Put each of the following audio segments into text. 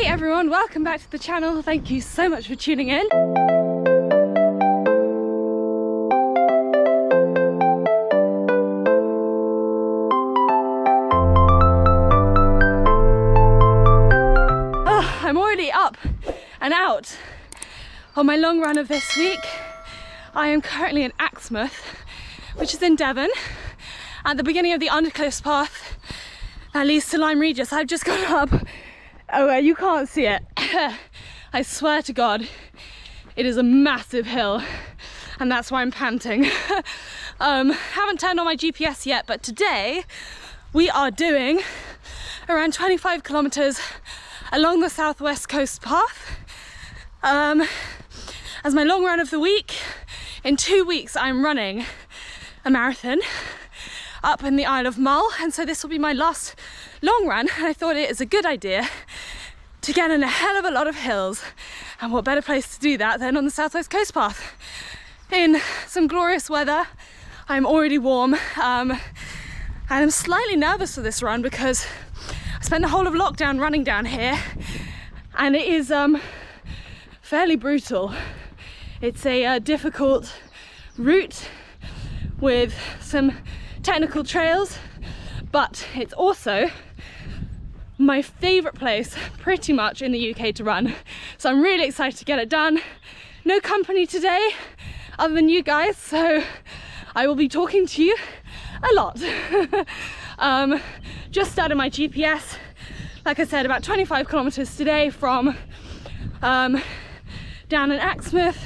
Hey everyone, welcome back to the channel. Thank you so much for tuning in. Oh, I'm already up and out on my long run of this week. I am currently in Chalmuth, which is in Devon, at the beginning of the Undercliffs path that leads to Regis. I've just gone up. Oh, you can't see it. I swear to God, it is a massive hill, and that's why I'm panting. Haven't turned on my GPS yet, but today we are doing around 25 kilometers along the southwest coast path as my long run of the week. In 2 weeks, I'm running a marathon up in the Isle of Mull, and so this will be my last long run, and I thought it is a good idea to get in a hell of a lot of hills, and what better place to do that than on the southwest coast path in some glorious weather. I'm already warm, and I'm slightly nervous for this run because I spent the whole of lockdown running down here, and it is fairly brutal. It's a difficult route with some technical trails, but it's also my favourite place pretty much in the UK to run. So I'm really excited to get it done. No company today other than you guys, so I will be talking to you a lot. Just started my GPS, like I said, about 25 kilometres today from down in Chalmuth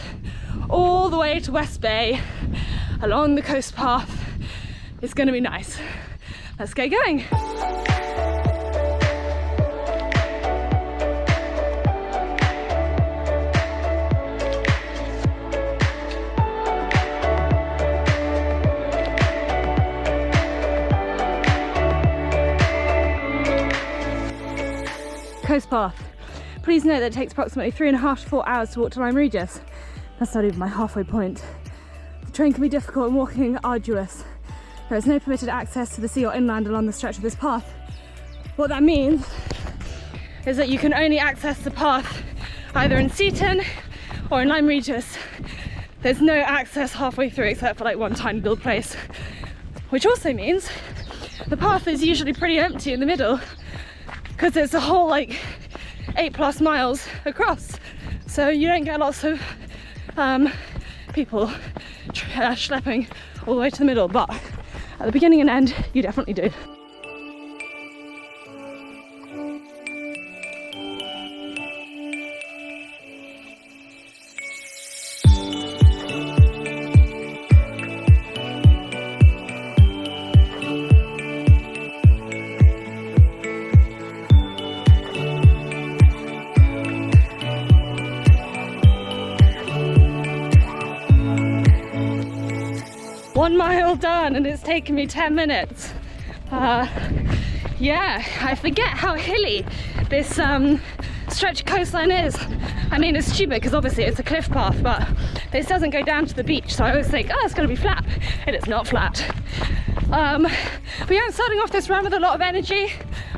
all the way to West Bay along the coast path. It's going to be nice. Let's get going. Coast path. Please note that it takes approximately 3.5 to 4 hours to walk to Regis. That's not even my halfway point. The train can be difficult and walking arduous. There is no permitted access to the sea or inland along the stretch of this path. What that means is that you can only access the path either in Seaton or in Regis. There's no access halfway through except for like one tiny little place, which also means the path is usually pretty empty in the middle because it's a whole like 8+ miles across, so you don't get lots of people schlepping all the way to the middle, but at the beginning and end you definitely do. One mile done and it's taken me 10 minutes. Yeah, I forget how hilly this stretch of coastline is. I mean, it's stupid because obviously it's a cliff path, but this doesn't go down to the beach, so I always think, oh, it's going to be flat. It is not flat. But yeah, I'm starting off this run with a lot of energy.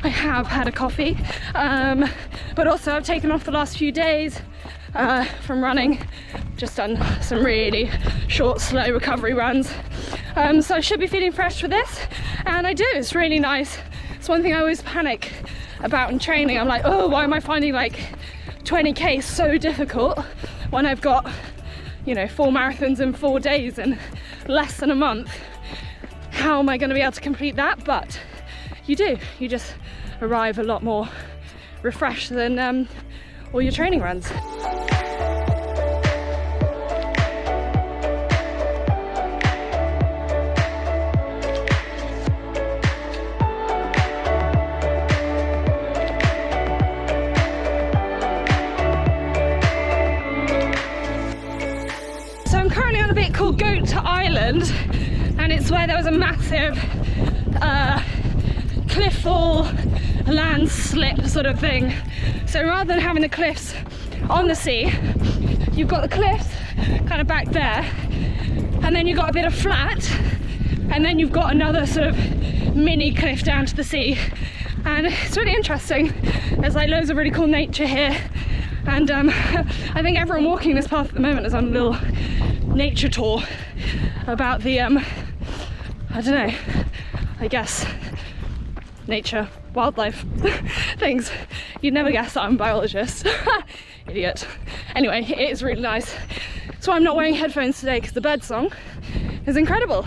I have had a coffee, but also I've taken off the last few days from running. Just done some really short, slow recovery runs. So I should be feeling fresh for this, and I do. It's really nice. It's one thing I always panic about in training. I'm like, oh, why am I finding like 20k so difficult when I've got, you know, 4 marathons in 4 days in less than a month? How am I going to be able to complete that? But you do. You just arrive a lot more refreshed than all your training runs. Called Goat Island, and it's where there was a massive cliff fall, landslip sort of thing. So rather than having the cliffs on the sea, you've got the cliffs kind of back there, and then you've got a bit of flat, and then you've got another sort of mini cliff down to the sea. and it's really interesting. There's like loads of really cool nature here, and I think everyone walking this path at the moment is on a little nature tour about the I don't know, I guess nature, wildlife things. You'd never guess that I'm a biologist. Idiot. Anyway, it is really nice. So I'm not wearing headphones today because the bird song is incredible.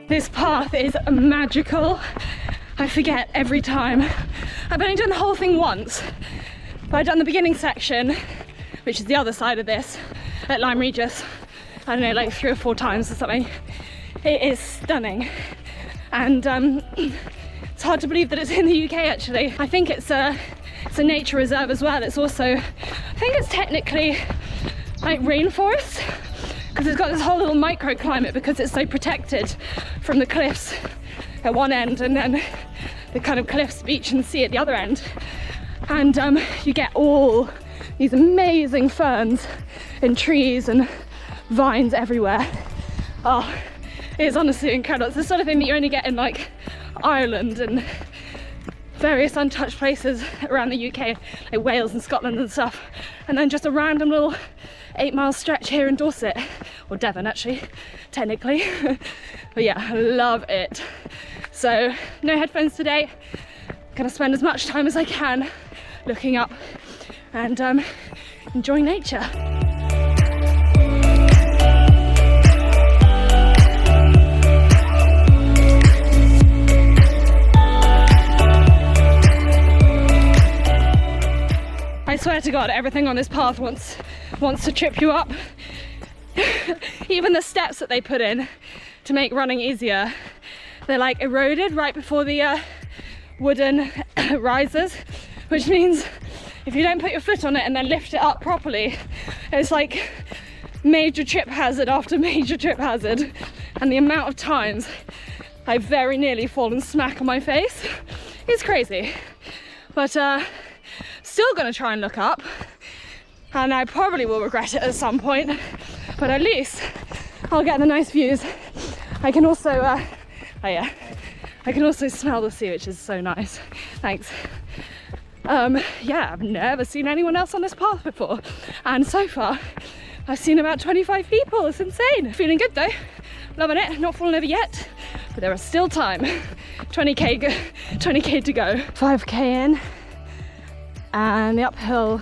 This path is magical. I forget every time. I've only done the whole thing once, but I've done the beginning section, which is the other side of this, at Lyme Regis, I don't know, like 3 or 4 times or something. It is stunning, and it's hard to believe that it's in the UK actually. I think it's a nature reserve as well. It's also, I think it's technically like rainforest, because it's got this whole little microclimate because it's so protected from the cliffs at one end and then the kind of cliffs, beach and sea at the other end. And you get all these amazing ferns and trees and vines everywhere. Oh, it is honestly incredible. It's the sort of thing that you only get in like Ireland and various untouched places around the UK, like Wales and Scotland and stuff. And then just a random little 8-mile stretch here in Dorset, or Devon actually, technically. But yeah, I love it. So no headphones today. Gonna spend as much time as I can looking up and enjoying nature. I swear to God, everything on this path wants to trip you up. Even the steps that they put in to make running easier, they're like eroded right before the wooden risers, which means if you don't put your foot on it and then lift it up properly, it's like major trip hazard after major trip hazard. And the amount of times I've very nearly fallen smack on my face is crazy. But still gonna try and look up, and I probably will regret it at some point, but at least I'll get the nice views. I can also I can also smell the sea, which is so nice. Thanks. Yeah, I've never seen anyone else on this path before, and so far I've seen about 25 people. It's insane. Feeling good though, loving it. Not fallen over yet, but there is still time. 20k to go. 5k in and the uphill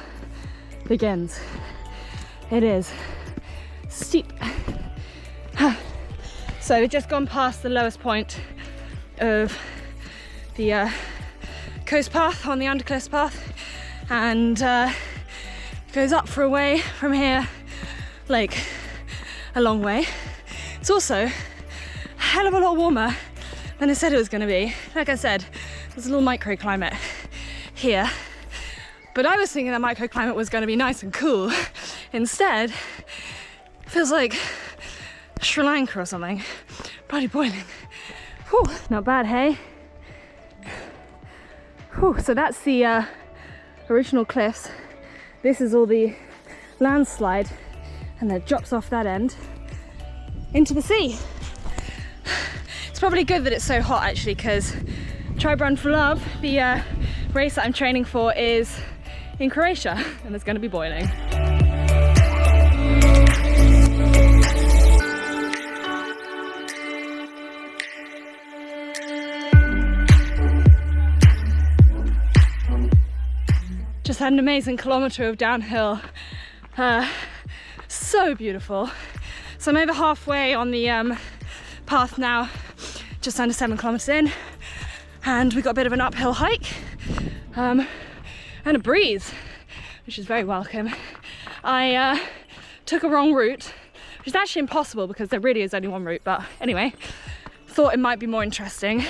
begins. It is steep. So we've just gone past the lowest point of the coast path on the Undercliffs path, and goes up for a way from here, like a long way. It's also a hell of a lot warmer than I said it was going to be. Like I said, there's a little microclimate here, but I was thinking that microclimate was going to be nice and cool. Instead, it feels like Sri Lanka or something. Bloody boiling. Whew, not bad, hey? Whew, so that's the original cliffs. This is all the landslide, and it drops off that end into the sea. It's probably good that it's so hot actually, because Tribe Run for Love, the race that I'm training for, is in Croatia, and it's going to be boiling. Just had an amazing kilometre of downhill. So beautiful. So I'm over halfway on the path now, just under 7 kilometres in, and we got a bit of an uphill hike and a breeze, which is very welcome. I took a wrong route, which is actually impossible because there really is only one route, but anyway, thought it might be more interesting,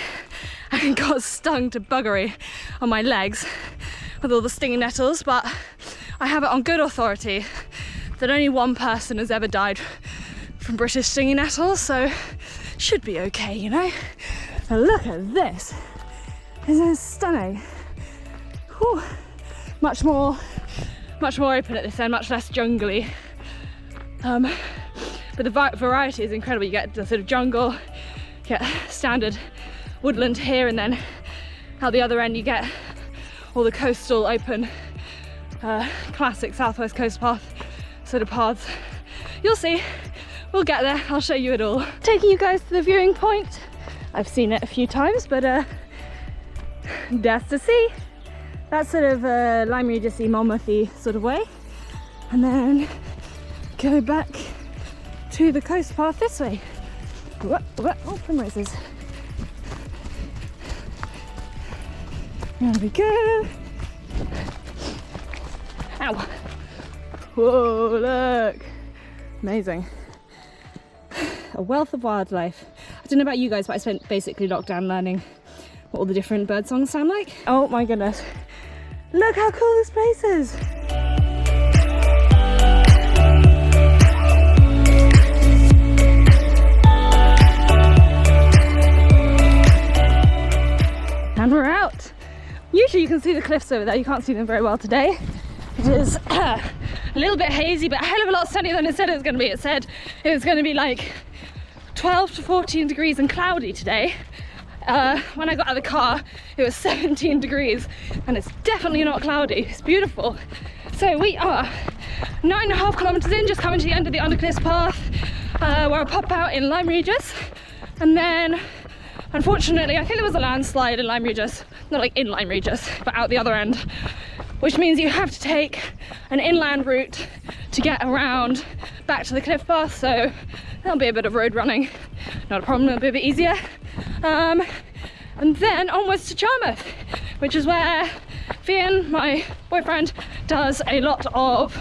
and got stung to buggery on my legs with all the stinging nettles. But I have it on good authority that only one person has ever died from British stinging nettles, so should be okay, you know. But look at this, isn't it stunning? Whew. Much more open at this end, much less jungly. but the variety is incredible. You get the sort of jungle, you get standard woodland here, and then out the other end you get all the coastal open classic Southwest Coast path sort of paths. You'll see, we'll get there, I'll show you it all. Taking you guys to the viewing point. I've seen it a few times, but that's to see. That's sort of Lyme Regis-y, Monmouth-y sort of way. And then go back to the coast path this way. Oh, primroses. There we go. Ow. Whoa, look. Amazing. A wealth of wildlife. I don't know about you guys, but I spent basically lockdown learning what all the different bird songs sound like. Oh my goodness. Look how cool this place is. And we're out. Usually you can see the cliffs over there. You can't see them very well today. It is a little bit hazy, but a hell of a lot sunnier than it said it was going to be. It said it was going to be like 12 to 14 degrees and cloudy today. When I got out of the car, it was 17 degrees, and it's definitely not cloudy. It's beautiful. So we are 9.5 kilometers in, just coming to the end of the Undercliffs path, where I'll pop out in Lyme Regis, and then unfortunately I think there was a landslide in Lyme Regis, not like in Lyme Regis, but out the other end, which means you have to take an inland route to get around back to the cliff path, so there'll be a bit of road running. Not a problem, it'll be a bit easier. And then onwards to Chalmuth, which is where Rhian, my boyfriend, does a lot of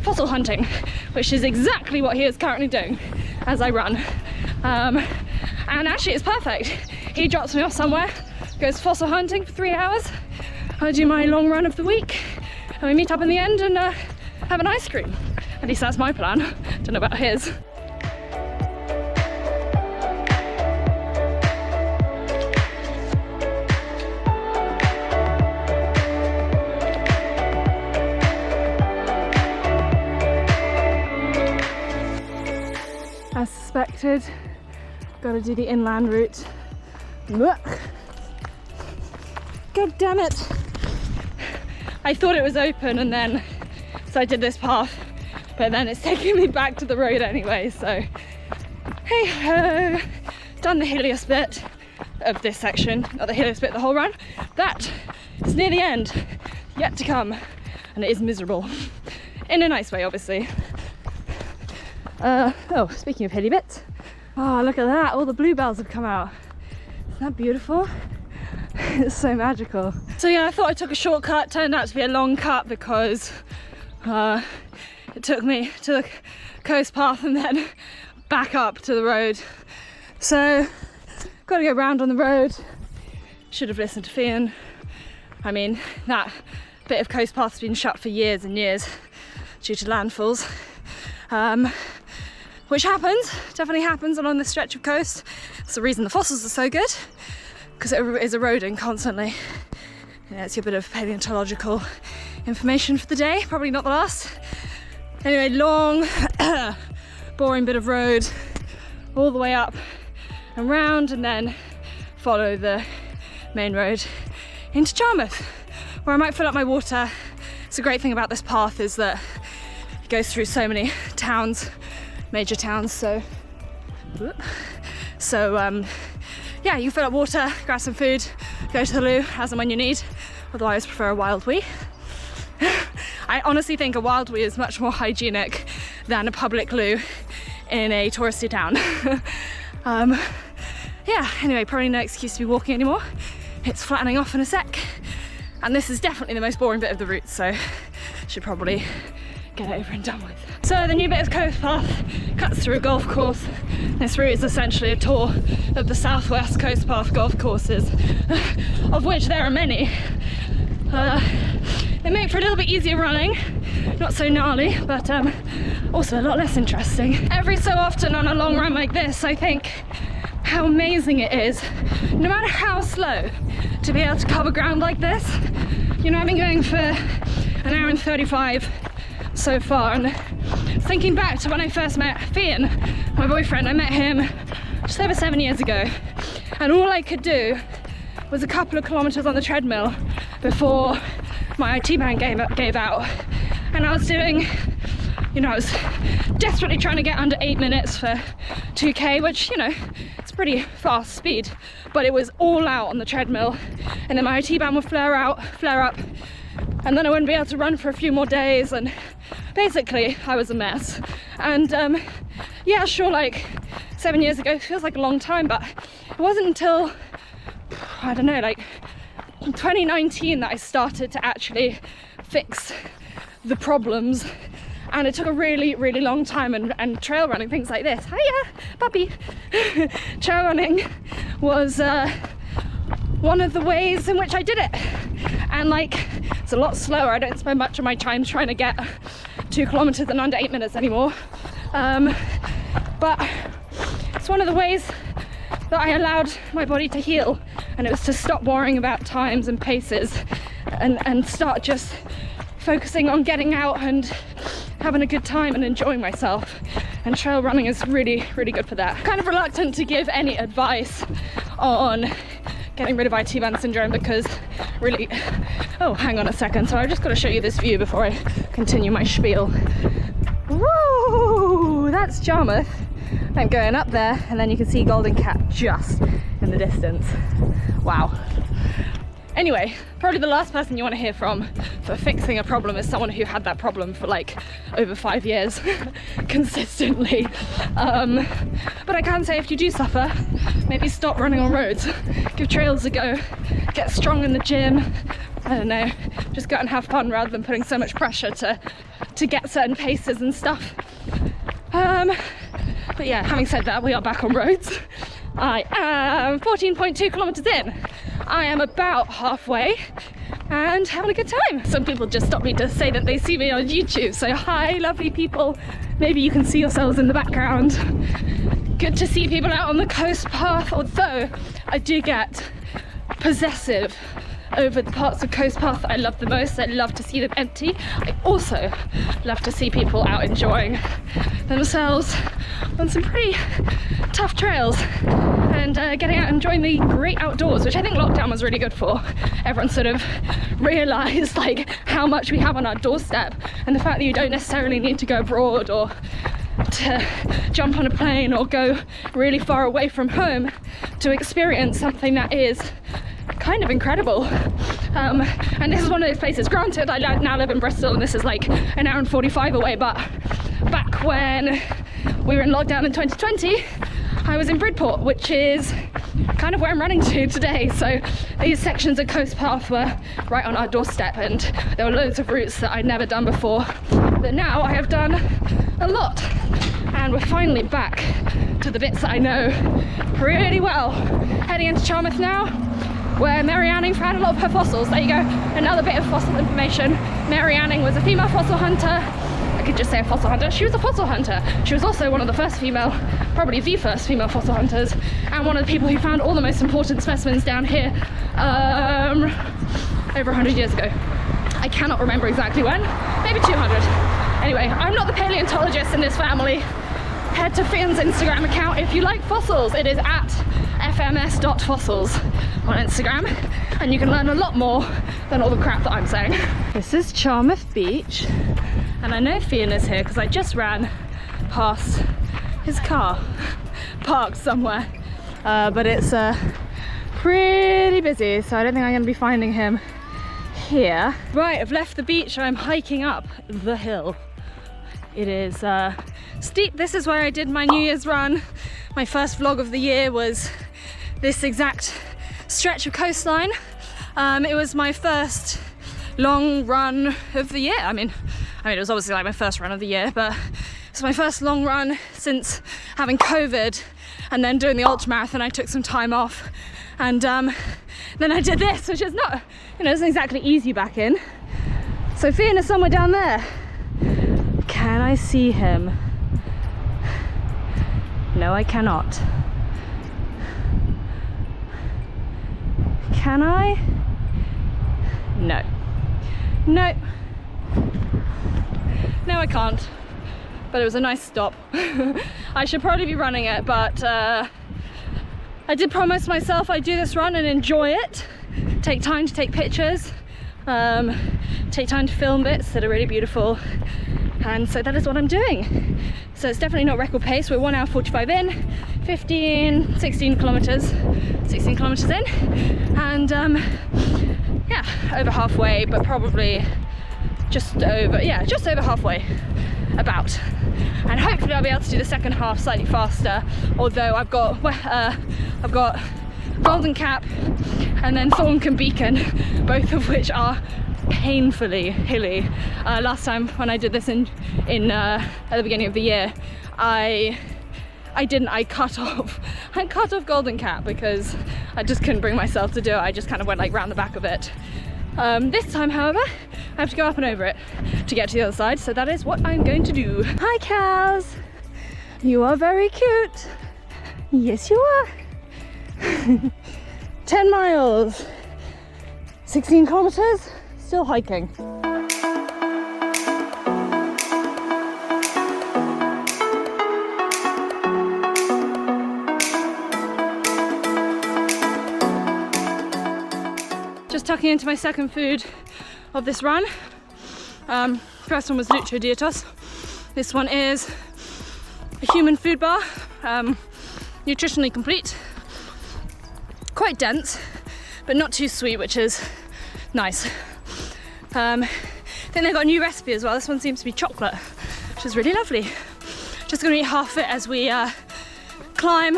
fossil hunting, which is exactly what he is currently doing as I run. And actually it's perfect. He drops me off somewhere, goes fossil hunting for 3 hours, I do my long run of the week, and we meet up in the end and have an ice cream. At least that's my plan. Don't know about his. As suspected, gotta do the inland route. God damn it! I thought it was open, and then so I did this path, but then it's taking me back to the road anyway, so hey ho! Done the Helios bit of this section, not the Helios bit, the whole run. That is near the end, yet to come, and it is miserable. In a nice way, obviously. Oh, speaking of hilly bits, oh look at that, all the bluebells have come out. Isn't that beautiful? It's so magical. So yeah, I thought I took a shortcut, turned out to be a long cut because it took me to the coast path and then back up to the road. So, got to go round on the road. Should have listened to Rhian. I mean, that bit of coast path has been shut for years and years due to landfalls. Which happens, definitely happens along this stretch of coast. It's the reason the fossils are so good, because it is eroding constantly. Yeah, it's your bit of paleontological information for the day, probably not the last. Anyway, long, boring bit of road, all the way up and round, and then follow the main road into Chalmuth, where I might fill up my water. It's a great thing about this path is that it goes through so many towns, major towns, so yeah, you fill up water, grab some food, go to the loo as and when you need. Otherwise, prefer a wild wee. I honestly think a wild wee is much more hygienic than a public loo in a touristy town. Yeah, anyway, probably no excuse to be walking anymore. It's flattening off in a sec. And this is definitely the most boring bit of the route, so should probably get it over and done with. So the new bit of coast path cuts through a golf course. This route is essentially a tour of the Southwest Coast Path golf courses, of which there are many. They make for a little bit easier running, not so gnarly, but also a lot less interesting. Every so often on a long run like this, I think how amazing it is, no matter how slow, to be able to cover ground like this. You know, I've been going for an hour and 35 so far, and thinking back to when I first met Rhian, my boyfriend. I met him just over 7 years ago, and all I could do was a couple of kilometers on the treadmill before my IT band gave out. And I was doing, you know, I was desperately trying to get under 8 minutes for 2K, which, you know, it's pretty fast speed, but it was all out on the treadmill. And then my IT band would flare up, and then I wouldn't be able to run for a few more days, and basically I was a mess. And yeah, sure, like 7 years ago feels like a long time, but it wasn't until, I don't know, like 2019 that I started to actually fix the problems. And it took a really, really long time, and trail running, things like this, hiya, puppy, trail running was one of the ways in which I did it. And like, it's a lot slower. I don't spend much of my time trying to get 2 kilometers in under 8 minutes anymore. But it's one of the ways that I allowed my body to heal, and it was to stop worrying about times and paces and start just focusing on getting out and having a good time and enjoying myself. And trail running is really, really good for that. Kind of reluctant to give any advice on getting rid of IT band syndrome, because really, oh, hang on a second. So I've just got to show you this view before I continue my spiel. Woo, that's Chalmuth. I'm going up there, and then you can see Golden Cat just in the distance. Wow. Anyway, probably the last person you want to hear from for fixing a problem is someone who had that problem for like over 5 years consistently. But I can say, if you do suffer, maybe stop running on roads, give trails a go, get strong in the gym, I don't know, just go and have fun rather than putting so much pressure to get certain paces and stuff. But yeah, having said that, we are back on roads. I am 14.2 kilometers in. I am about halfway and having a good time. Some people just stop me to say that they see me on YouTube. So hi, lovely people. Maybe you can see yourselves in the background. Good to see people out on the coast path, although I do get possessive over the parts of coast path that I love the most. I love to see them empty. I also love to see people out enjoying themselves on some pretty tough trails and getting out and enjoying the great outdoors, which I think lockdown was really good for. Everyone sort of realised like how much we have on our doorstep, and the fact that you don't necessarily need to go abroad or to jump on a plane or go really far away from home to experience something that is kind of incredible. And this is one of those places. Granted, I now live in Bristol and this is like an hour and 45 away, but back when we were in lockdown in 2020, I was in Bridport, which is kind of where I'm running to today. So these sections of coast path were right on our doorstep, and there were loads of routes that I'd never done before, but now I have done a lot, and we're finally back to the bits that I know pretty well. Heading into Chalmuth now, where Mary Anning found a lot of her fossils. There you go, another bit of fossil information. Mary Anning was a female fossil hunter. I could just say a fossil hunter. She was a fossil hunter. She was also one of the first female, probably the first female fossil hunters, and one of the people who found all the most important specimens down here over 100 years ago. I cannot remember exactly when, maybe 200. Anyway, I'm not the paleontologist in this family. Head to Rhian's Instagram account if you like fossils. It is at fms.fossils on Instagram, and you can learn a lot more than all the crap that I'm saying. This is Chalmuth Beach, and I know Rhian is here because I just ran past his car parked somewhere, but it's pretty busy, so I don't think I'm going to be finding him here. Right, I've left the beach. I'm hiking up the hill. It is steep. This is where I did my New Year's run. My first vlog of the year was this exact stretch of coastline. It was my first long run of the year. I mean it was obviously like my first run of the year, but it's my first long run since having COVID and then doing the ultra marathon. I took some time off, and then I did this, which is not, isn't exactly easy back in. So Rhian is somewhere down there. Can I see him? No, I cannot. Can I? No. No. No, I can't. but it was a nice stop. I should probably be running it, but I did promise myself I'd do this run and enjoy it. Take time to take pictures, take time to film bits that are really beautiful, and so that is what I'm doing. So it's definitely not record pace. We're 1 hour 45 in, 16 kilometers in, and yeah, over halfway, but probably just over halfway, about. And hopefully I'll be able to do the second half slightly faster, although I've got Golden Cap and then Thorncon Beacon, both of which are painfully hilly. Last time when I did this at the beginning of the year, I cut off Golden Cap because I just couldn't bring myself to do it. I just kind of went like round the back of it. This time, however, I have to go up and over it to get to the other side, so that is what I'm going to do. Hi cows! You are very cute. Yes you are. 10 miles, 16 kilometers, still hiking. Just tucking into my second food of this run. First one was Lucho Dietos. This one is a human food bar, nutritionally complete, quite dense, but not too sweet, which is nice. Then they got a new recipe as well. This one seems to be chocolate, which is really lovely. Just gonna eat half it as we climb,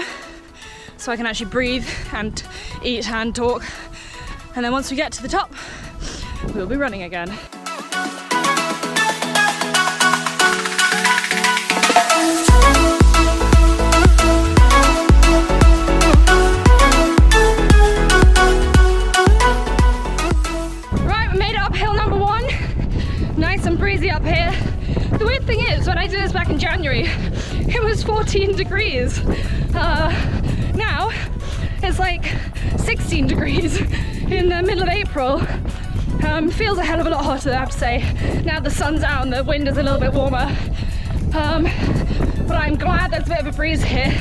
so I can actually breathe and eat and talk. And then once we get to the top, we'll be running again. Right, we made it up hill number 1. Nice and breezy up here. The weird thing is, when I did this back in January, it was 14 degrees. Now, it's like 16 degrees in the middle of April. Feels a hell of a lot hotter, I have to say. Now the sun's out and the wind is a little bit warmer. But I'm glad there's a bit of a breeze here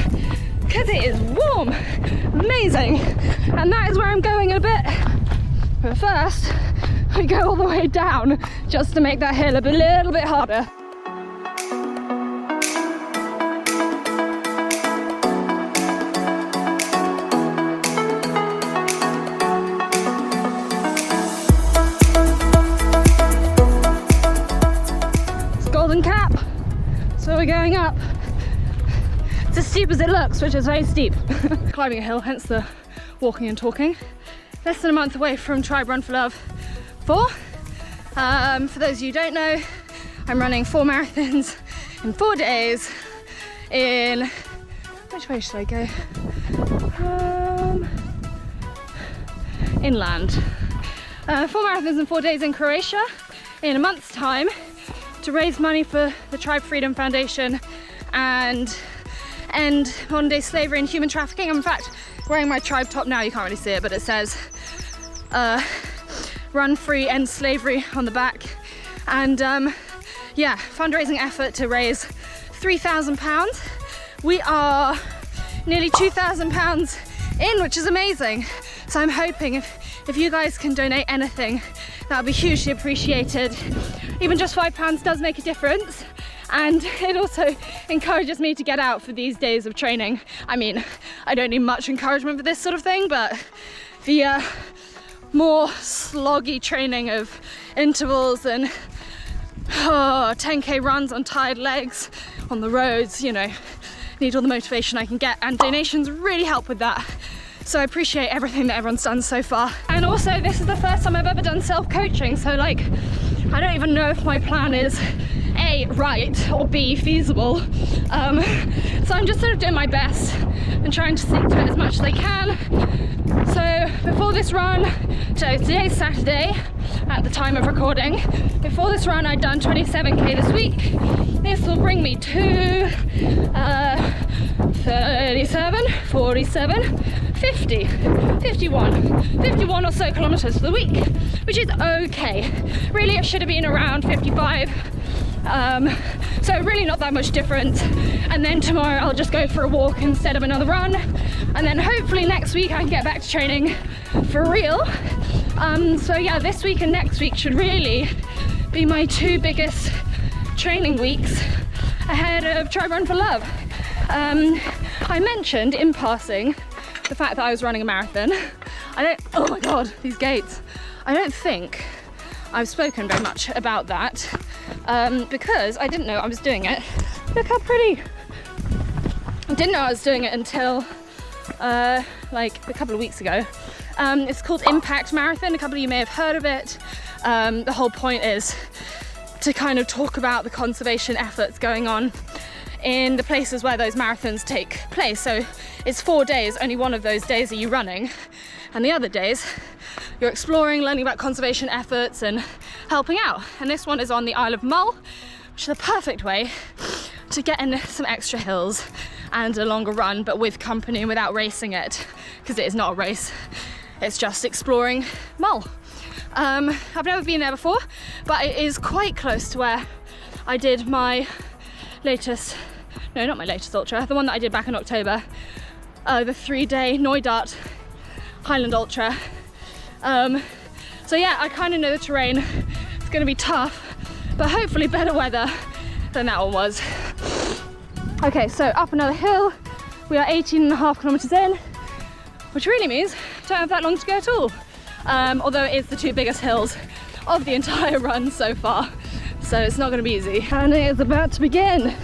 because it is warm. Amazing. And that is where I'm going in a bit. But first, we go all the way down just to make that hill a little bit harder. Cap, so we're going up. It's as steep as it looks, which is very steep. Climbing a hill, hence the walking and talking. Less than a month away from Tribe Run for Love 4. For those of you who don't know, I'm running 4 marathons in 4 days in, which way should I go? Inland. 4 marathons in 4 days in Croatia in a month's time, to raise money for the Tribe Freedom Foundation and end modern day slavery and human trafficking. I'm in fact wearing my tribe top now, you can't really see it, but it says run free, end slavery on the back. And yeah, fundraising effort to raise £3,000. We are nearly £2,000 in, which is amazing. So I'm hoping if you guys can donate anything, that would be hugely appreciated. Even just £5 does make a difference, and it also encourages me to get out for these days of training. I mean, I don't need much encouragement for this sort of thing, but the more sloggy training of intervals and 10k runs on tired legs on the roads, you know, need all the motivation I can get, and donations really help with that. So I appreciate everything that everyone's done so far. And also, this is the first time I've ever done self-coaching, so like, I don't even know if my plan is A, right, or B, feasible. So I'm just sort of doing my best and trying to stick to it as much as I can. So before this run, so today's Saturday at the time of recording, before this run I'd done 27k this week. This will bring me to 37, 47, 50, 51 or so kilometers for the week, which is okay. Really, it should have been around 55 So really not that much different. And then tomorrow I'll just go for a walk instead of another run. And then hopefully next week I can get back to training for real. So yeah, this week and next week should really be my two biggest training weeks ahead of Try Run for Love. I mentioned in passing the fact that I was running a marathon. Oh my god, these gates. I don't think I've spoken very much about that because I didn't know I was doing it. Look how pretty. I didn't know I was doing it until like a couple of weeks ago. It's called Impact Marathon. A couple of you may have heard of it. The whole point is to kind of talk about the conservation efforts going on in the places where those marathons take place. So it's 4 days, only one of those days are you running, and the other days you're exploring, learning about conservation efforts and helping out. And this one is on the Isle of Mull, which is the perfect way to get in some extra hills and a longer run, but with company and without racing it, because it is not a race, it's just exploring Mull. I've never been there before, but it is quite close to where I did my latest, no, not my latest ultra, the one that I did back in October, the 3-day Neustadt Highland Ultra. So yeah, I kind of know the terrain. It's going to be tough, but hopefully better weather than that one was. Okay, so up another hill. We are 18.5 kilometers in, which really means I don't have that long to go at all. Although it is the two biggest hills of the entire run so far, so it's not going to be easy. And it is about to begin.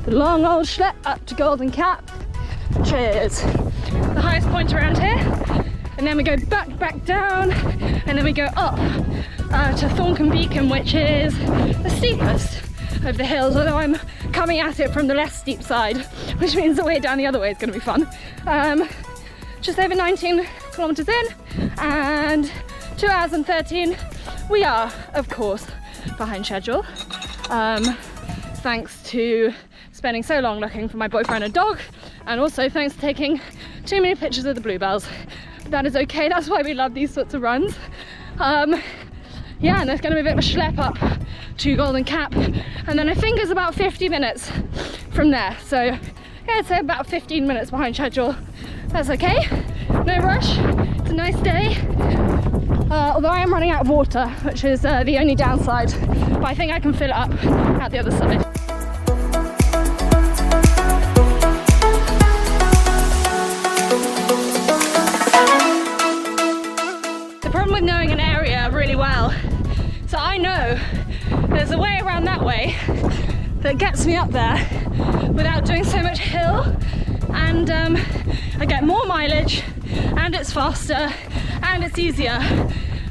The long old schlep up to Golden Cap. Cheers. The highest point around here, and then we go back down, and then we go up to Thorncon Beacon, which is the steepest of the hills, although I'm coming at it from the less steep side, which means the way down the other way is going to be fun. Just over 19 kilometers in, and 2 hours and 13. We are, of course, behind schedule, thanks to spending so long looking for my boyfriend and dog, and also thanks to taking too many pictures of the bluebells. But that is okay, that's why we love these sorts of runs. Yeah, and there's going to be a bit of a schlep up to Golden Cap, and then I think it's about 50 minutes from there. So yeah, I'd say about 15 minutes behind schedule. That's okay, no rush, it's a nice day. Although I am running out of water, which is the only downside, but I think I can fill it up at the other side. The problem with knowing an area really well, so I know there's a way around that way that gets me up there without doing so much hill, and I get more mileage, and it's faster, and it's easier,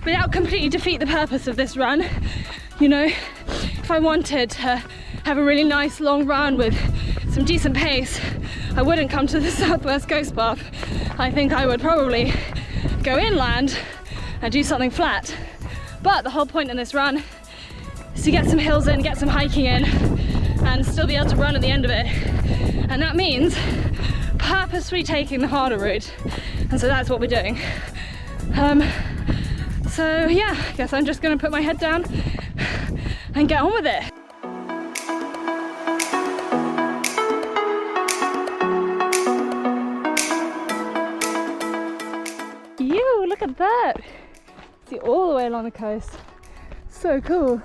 without completely defeat the purpose of this run. You know, if I wanted to have a really nice long run with some decent pace, I wouldn't come to the Southwest Coast Path. I think I would probably go inland and do something flat. But the whole point in this run is to get some hills in, get some hiking in, and still be able to run at the end of it. And that means purposefully taking the harder route. And so that's what we're doing. So yeah, I guess I'm just gonna put my head down and get on with it. Ew, look at that. See all the way along the coast. So cool.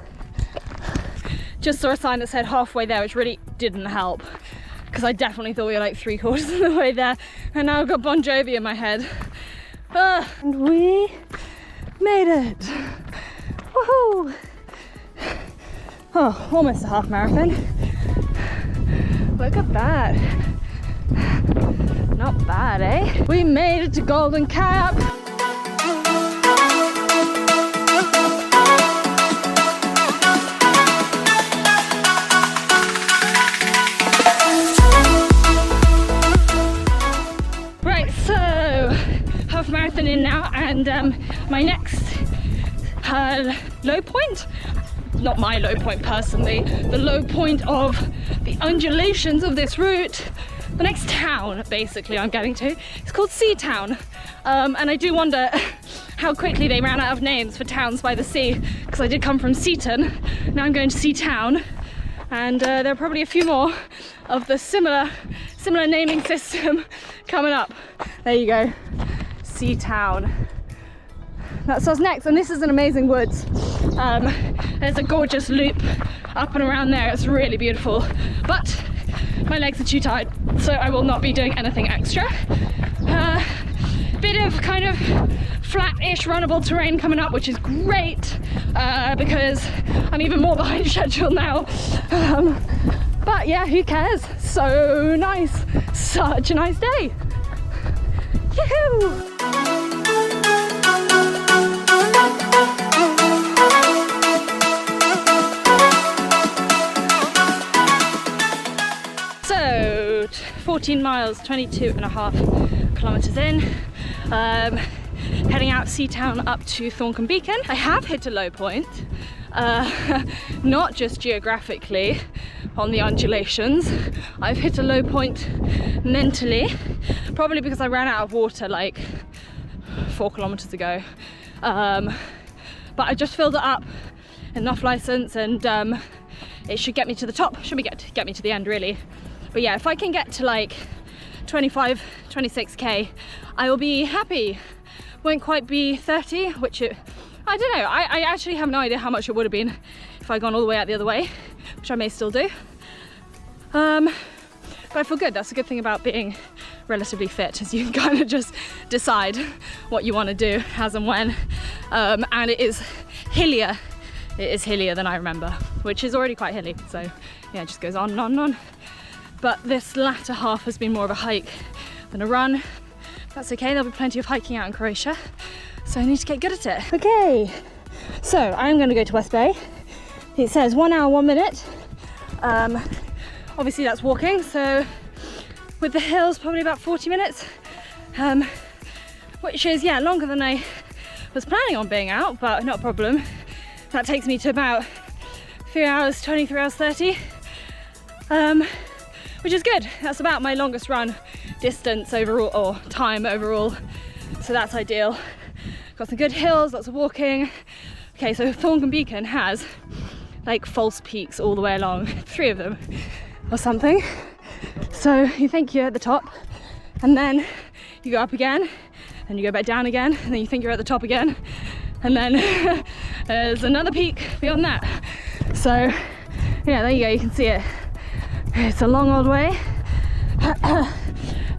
Just saw a sign that said halfway there, which really didn't help, because I definitely thought we were like 3/4 of the way there, and now I've got Bon Jovi in my head. And we made it. Woohoo! Oh, almost a half marathon. Look at that. Not bad, eh? We made it to Golden Cap. Marathon in now, and my next low point, not my low point personally, the low point of the undulations of this route, the next town basically I'm getting to, it's called Seatown, and I do wonder how quickly they ran out of names for towns by the sea, because I did come from Seaton, now I'm going to Seatown, And there are probably a few more of the similar naming system coming up. There you go, Sea Town. That's us next, and this is an amazing woods. There's a gorgeous loop up and around there. It's really beautiful, but my legs are too tired, so I will not be doing anything extra. Bit of kind of flat-ish runnable terrain coming up, which is great because I'm even more behind schedule now. But yeah, who cares? So nice, such a nice day. Yoo-hoo! So 14 miles, 22.5 kilometers in. Heading out Sea Town up to Thorncon Beacon. I have hit a low point, not just geographically on the undulations. I've hit a low point mentally, probably because I ran out of water like 4 kilometers ago. But I just filled it up, enough license, and it should get me to the top. Should get me to the end really. But yeah, if I can get to like 25, 26k, I will be happy. Won't quite be 30, which I don't know. I actually have no idea how much it would have been if I'd gone all the way out the other way, which I may still do. But I feel good. That's a good thing about being relatively fit, is you can kind of just decide what you want to do as and when. And it is hillier. It is hillier than I remember, which is already quite hilly. So yeah, it just goes on and on and on. But this latter half has been more of a hike than a run. That's okay, there'll be plenty of hiking out in Croatia, so I need to get good at it. Okay, so I'm going to go to West Bay. It says 1 hour 1 minute. Obviously that's walking, so with the hills probably about 40 minutes, which is, yeah, longer than I was planning on being out, but not a problem. That takes me to about 3 hours 20, 3 hours 30. Which is good. That's about my longest run distance overall, or time overall. So that's ideal. Got some good hills, lots of walking. Okay, so Thorncon Beacon has like false peaks all the way along, 3 of them or something. So you think you're at the top, and then you go up again, and you go back down again, and then you think you're at the top again, and then there's another peak beyond that. So yeah, there you go, you can see it. It's a long old way.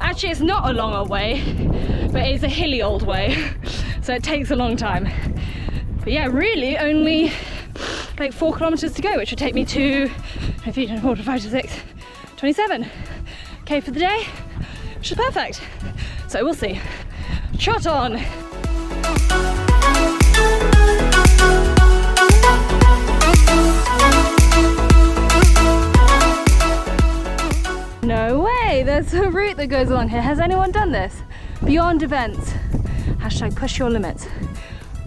Actually, it's not a long old way, but it's a hilly old way, so it takes a long time. But yeah, really only like 4 kilometers to go, which would take me to 23, 24, 25, 26, 27. Okay, for the day, which is perfect. So we'll see. Trot on. No way, there's a route that goes along here. Has anyone done this? Beyond events. Hashtag push your limits.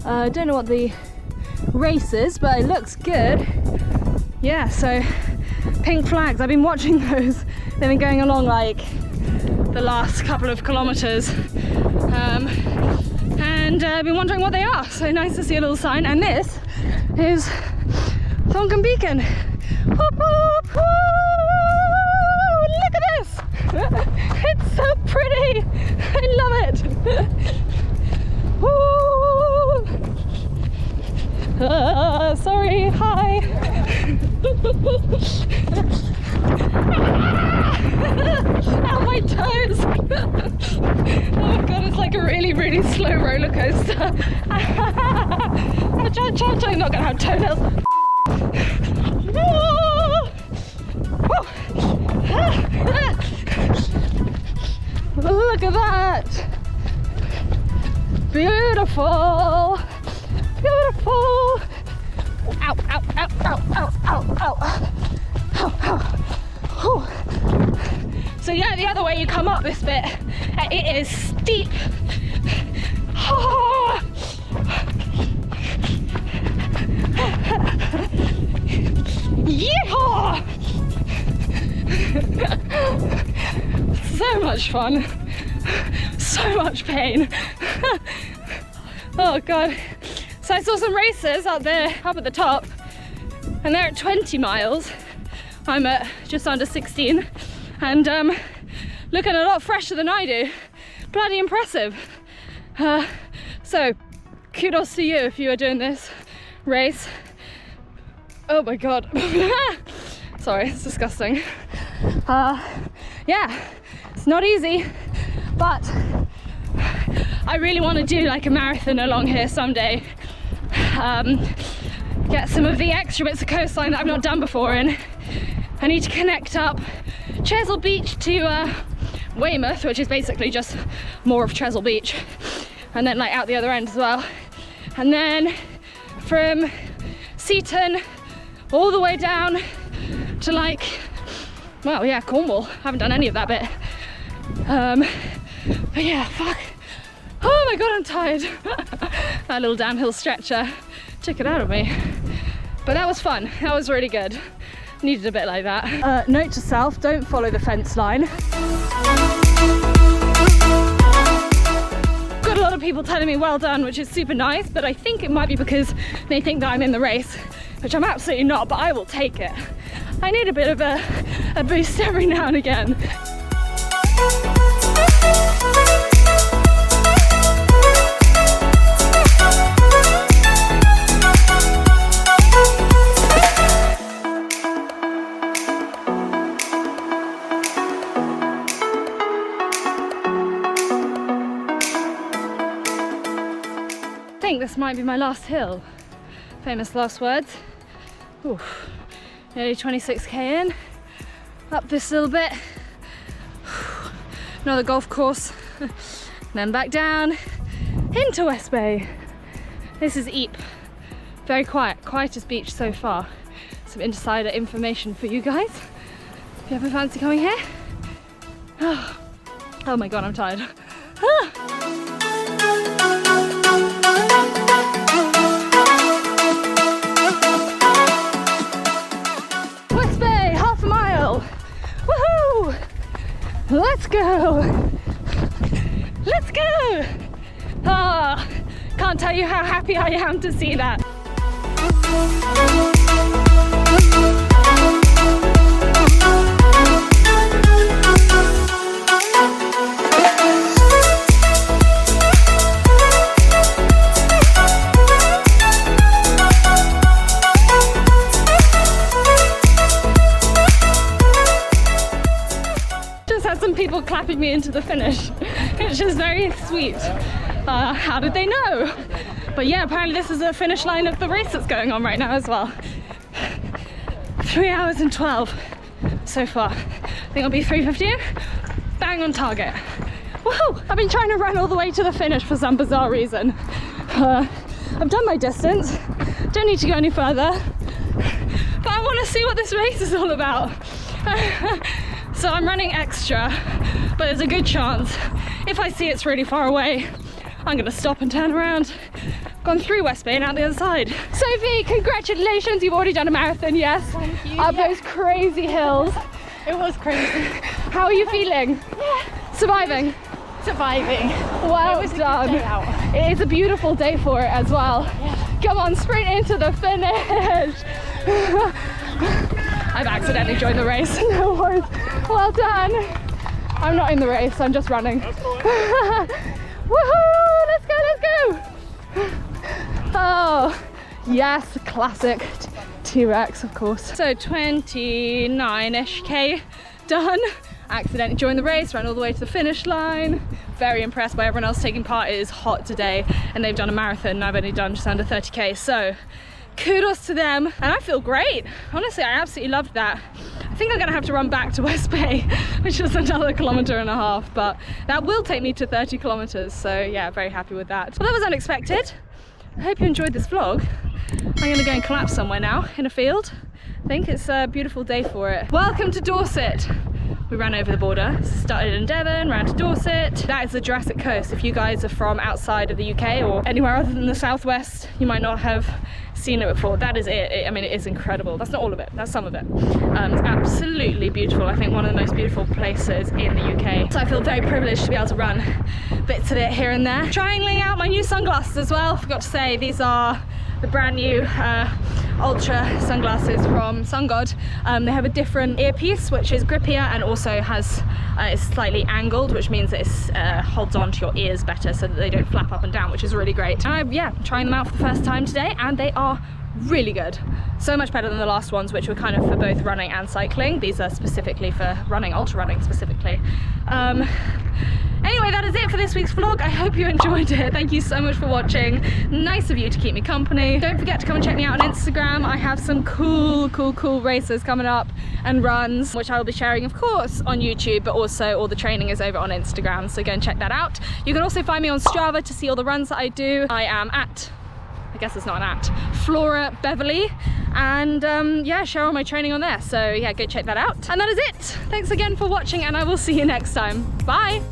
I don't know what the race is, but it looks good. Yeah, so pink flags. I've been watching those. They've been going along like the last couple of kilometers. And I've been wondering what they are. So nice to see a little sign. And this is Thorncon Beacon. Whoop, whoop, whoop. Look at this! It's so pretty! I love it! Sorry, hi! Ow, my toes! Oh god, it's like a really, really slow roller coaster. I'm not gonna have toenails. Look at that! Beautiful! Beautiful! Ow, ow, ow, ow, ow, ow, ow. Ow, ow. Ooh. So yeah, the other way you come up this bit, it is steep. Oh. Yeehaw! So much fun, so much pain. Oh god. So I saw some racers up there, up at the top, and they're at 20 miles, I'm at just under 16 and looking a lot fresher than I do. Bloody impressive. So kudos to you if you are doing this race. Oh my god. Sorry, it's disgusting. Yeah, it's not easy, but I really want to do like a marathon along here someday. Get some of the extra bits of coastline that I've not done before, and I need to connect up Chalmuth Beach to Weymouth, which is basically just more of Chalmuth Beach, and then like out the other end as well, and then from Seaton all the way down to like, well, yeah, Cornwall. I haven't done any of that bit. But yeah, fuck. Oh my god, I'm tired. That little downhill stretcher took it out of me. But that was fun. That was really good. Needed a bit like that. Note to self, don't follow the fence line. Got a lot of people telling me well done, which is super nice, but I think it might be because they think that I'm in the race, which I'm absolutely not, but I will take it. I need a bit of a boost every now and again. I think this might be my last hill. Famous last words. Ooh, nearly 26k in. Up this little bit. Another golf course. Then back down into West Bay. This is Ypres. Very quiet, quietest beach so far. Some insider information for you guys. If you ever fancy coming here. Oh my god, I'm tired. West Bay, half a mile. Woohoo! Let's go! Let's go! Ah, can't tell you how happy I am to see that. People clapping me into the finish, which is very sweet. How did they know? But yeah, apparently this is the finish line of the race that's going on right now as well. 3 hours and 12 so far. I think I'll be 3:15. Bang on target. Woohoo! I've been trying to run all the way to the finish for some bizarre reason. I've done my distance, don't need to go any further, but I want to see what this race is all about. So I'm running extra, but there's a good chance if I see it's really far away, I'm gonna stop and turn around. Gone through West Bay and out the other side. Sophie, congratulations, you've already done a marathon, yes? Thank you. Up those crazy hills. It was crazy. How are you feeling? Yeah. Surviving? Surviving. Well it was done. A good day out. It is a beautiful day for it as well. Yeah. Come on, sprint into the finish. I've accidentally joined the race. No worries. Well done. I'm not in the race, I'm just running. Woohoo! Let's go, let's go! Oh, yes, classic T-Rex, of course. So 29-ish K done. Accidentally joined the race, ran all the way to the finish line. Very impressed by everyone else taking part. It is hot today and they've done a marathon and I've only done just under 30k. So kudos to them, and I feel great. Honestly, I absolutely loved that. I think I'm gonna have to run back to West Bay, which is another 1.5 kilometers, but that will take me to 30 kilometers. So yeah, very happy with that. Well, that was unexpected. I hope you enjoyed this vlog. I'm gonna go and collapse somewhere now in a field. I think it's a beautiful day for it. Welcome to Dorset. We ran over the border, started in Devon, ran to Dorset. That is the Jurassic Coast. If you guys are from outside of the UK or anywhere other than the southwest, you might not have seen it before. That is it. I mean, it is incredible. That's not all of it, that's some of it. It's absolutely beautiful. I think one of the most beautiful places in the UK. So I feel very privileged to be able to run bits of it here and there. Trying out my new sunglasses as well. Forgot to say, these are the brand new Ultra sunglasses from Sun God. They have a different earpiece which is grippier and also has is slightly angled, which means that it holds on to your ears better so that they don't flap up and down, which is really great. And I'm trying them out for the first time today, and they are really good. So much better than the last ones, which were kind of for both running and cycling. These are specifically for running, ultra running specifically. Anyway, that is it for this week's vlog. I hope you enjoyed it. Thank you so much for watching. Nice of you to keep me company. Don't forget to come and check me out on Instagram. I have some cool races coming up and runs, which I will be sharing, of course, on YouTube, but also all the training is over on Instagram, so go and check that out. You can also find me on Strava to see all the runs that I do. I am at, I guess it's not an at, Flora Beverley, and yeah, share all my training on there. So yeah, go check that out. And that is it. Thanks again for watching, and I will see you next time. Bye.